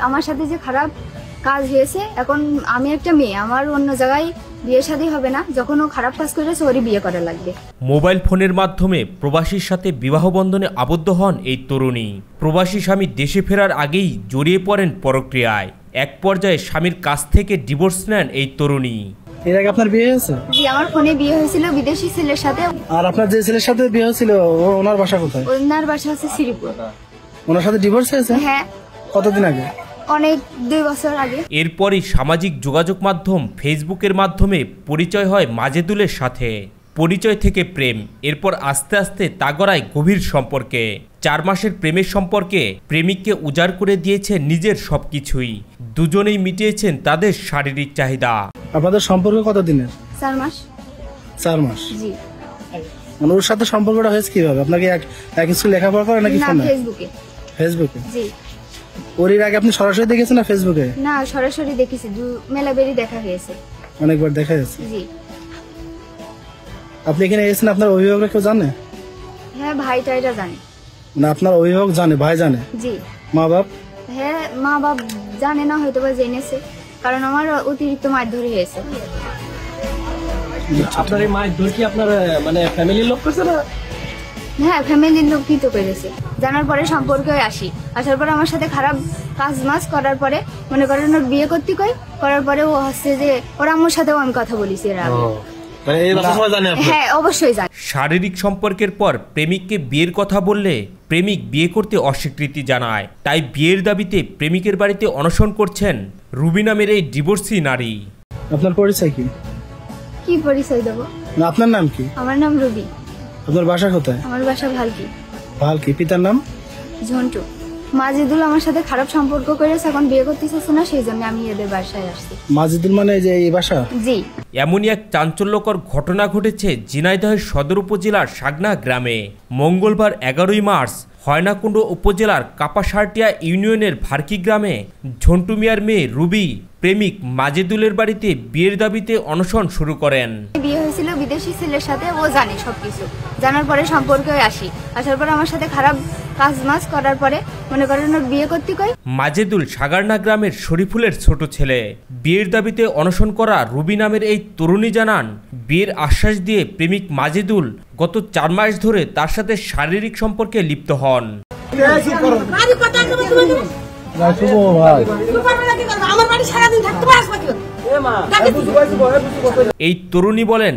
আমার সাথে যে খারাপ কাজ হয়েছে, এখন আমি একটা মেয়ে, আমার অন্য জায়গায় বিয়ে শাদী হবে না, যখন ও খারাপ কাজ করেছে ওরই বিয়ে করা লাগবে। মোবাইল ফোনের মাধ্যমে প্রবাসীর সাথে বিবাহ বন্ধনে আবদ্ধ হন এই তরুণী। প্রবাসী স্বামী দেশে ফেরার আগেই জড়িয়ে পড়েন পরক্রিয়ায়। এক পর্যায়ে স্বামীর কাছ থেকে ডিভোর্স নেন এই তরুণী। এর আগে আপনার বিয়ে হয়েছে? জি, আমার ফোনে বিয়ে হয়েছিল বিদেশি ছেলের সাথে। আর আপনার যে ছেলের সাথে বিয়ে হয়েছিল ওনার বাসা কোথায়? ওনার বাসা হচ্ছে শ্রীপুর। ওনার সাথে ডিভোর্স হয়েছে? হ্যাঁ। কতদিন আগে? অনেক 2 বছর আগে। এরপরই সামাজিক যোগাযোগ মাধ্যম ফেসবুকের মাধ্যমে পরিচয় হয় মাজেদুলের সাথে। পরিচয় থেকে প্রেম, এরপর আস্তে আস্তে তা গড়ায় গভীর সম্পর্কে। 4 মাসের প্রেমের সম্পর্কে প্রেমিককে উজাড় করে দিয়েছে নিজের সবকিছুই। দুজনেই মিটিয়েছেন তাদের শারীরিক চাহিদা। আপনাদের সম্পর্ক কতদিনের? 4 মাস। 4 মাস? জি। মানে ওর সাথে সম্পর্কটা হয়েছে কিভাবে? আপনাকে এক স্কুল লেখাপড়া করে নাকি ফোনে? না, ফেসবুকে। ফেসবুকে? জি। ওর এর আগে আপনি সরাসরি দেখেছেন না ফেসবুকে? না, সরাসরি দেখেছি, মেলাবেরি দেখা হয়েছে। অনেকবার দেখা গেছে? জি। আপনি এখানে এসেছেন, আপনার অভিভাবকরা কেউ জানে? হ্যাঁ, ভাই টাইরা জানে। মানে আপনার অভিভাবক জানে, ভাই জানে? জি। মা বাপ? হ্যাঁ, মা বাপ জানে না, হয়তো বা জেনেছে, কারণ আমার অতিরিক্ত মারধর হয়েছে। আপনার এই মারধর কি আপনার মানে ফ্যামিলির লোক করছে না? হ্যাঁ, ফ্যামিলির লোক কি তো করেছে। জানার পরে সম্পর্কে আসার পরে আমার সাথে খারাপ কাজ মাস করার পরে মনে করেন ওর বিয়ে করতে করার পরে ও হচ্ছে যে ওর আম্মুর সাথেও আমি কথা বলেছি এর আগে। হ্যাঁ, অবশ্যই জানি। শারীরিক সম্পর্কের পর প্রেমিককে বিয়ের কথা বললে প্রেমিক বিয়ে করতে অস্বীকৃতি জানায়। তাই বিয়ের দাবিতে প্রেমিকের বাড়িতে অনশন করছেন রুবি নামের এই ডিভোর্সি নারী। আপনার পরিচয় কি? কি পরিচয় দেবো? না, আপনার নাম কি? আমার নাম রুবি। আপনার বাসা কোথায়? আমার বাসা ভালকি। ভালকি। পিতার নাম? ঝন্টু। মাজেদুল আমার সাথে খারাপ সম্পর্ক করেছে, এখন বিয়ে করতে চাচ্ছে না, সেই জন্য আমি এদের বাসায় আসছি। মাজেদুল মানে যে এই বাসা? জি। এমনই এক চাঞ্চল্যকর ঘটনা ঘটেছে ঝিনাইদহের সদর উপজেলার সাগনা গ্রামে। মঙ্গলবার 11ই মার্চ হয়নাকুণ্ড উপজেলার কাপাসারটিয়া ইউনিয়নের ভারকি গ্রামে ঝন্টু মিয়ার মেয়ে রুবি প্রেমিক মাজেদুলের বাড়িতে বিয়ের দাবিতে অনশন শুরু করেন। বিয়ে হয়েছিল বিদেশি ছেলের সাথে, ও জানে সবকিছু। জানার পরে সম্পর্কে আসার পরে আমার সাথে খারাপ কাজ মাস করার পরে মনে করেন ওর বিয়ে করতে মাজেদুল সাগারনা গ্রামের শরীফুলের ছোট ছেলে। বিয়ের দাবিতে অনশন করা রুবি নামের এই তরুণী জানান, বিয়ের আশ্বাস দিয়ে প্রেমিক মাজেদুল গত 4 মাস ধরে তার সাথে শারীরিক সম্পর্কে লিপ্ত হন। এই তরুণী বলেন,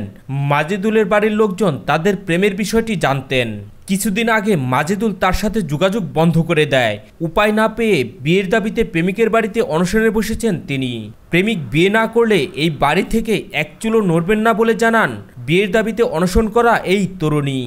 মাজেদুলের বাড়ির লোকজন তাদের প্রেমের বিষয়টি জানতেন। কিছুদিন আগে মাজেদুল তার সাথে যোগাযোগ বন্ধ করে দেয়। উপায় না পেয়ে বিয়ের দাবিতে প্রেমিকের বাড়িতে অনশনে বসেছেন তিনি। প্রেমিক বিয়ে না করলে এই বাড়ি থেকে এক চুলো নড়বেন না বলে জানান বিয়ের দাবিতে অনশন করা এই তরুণী।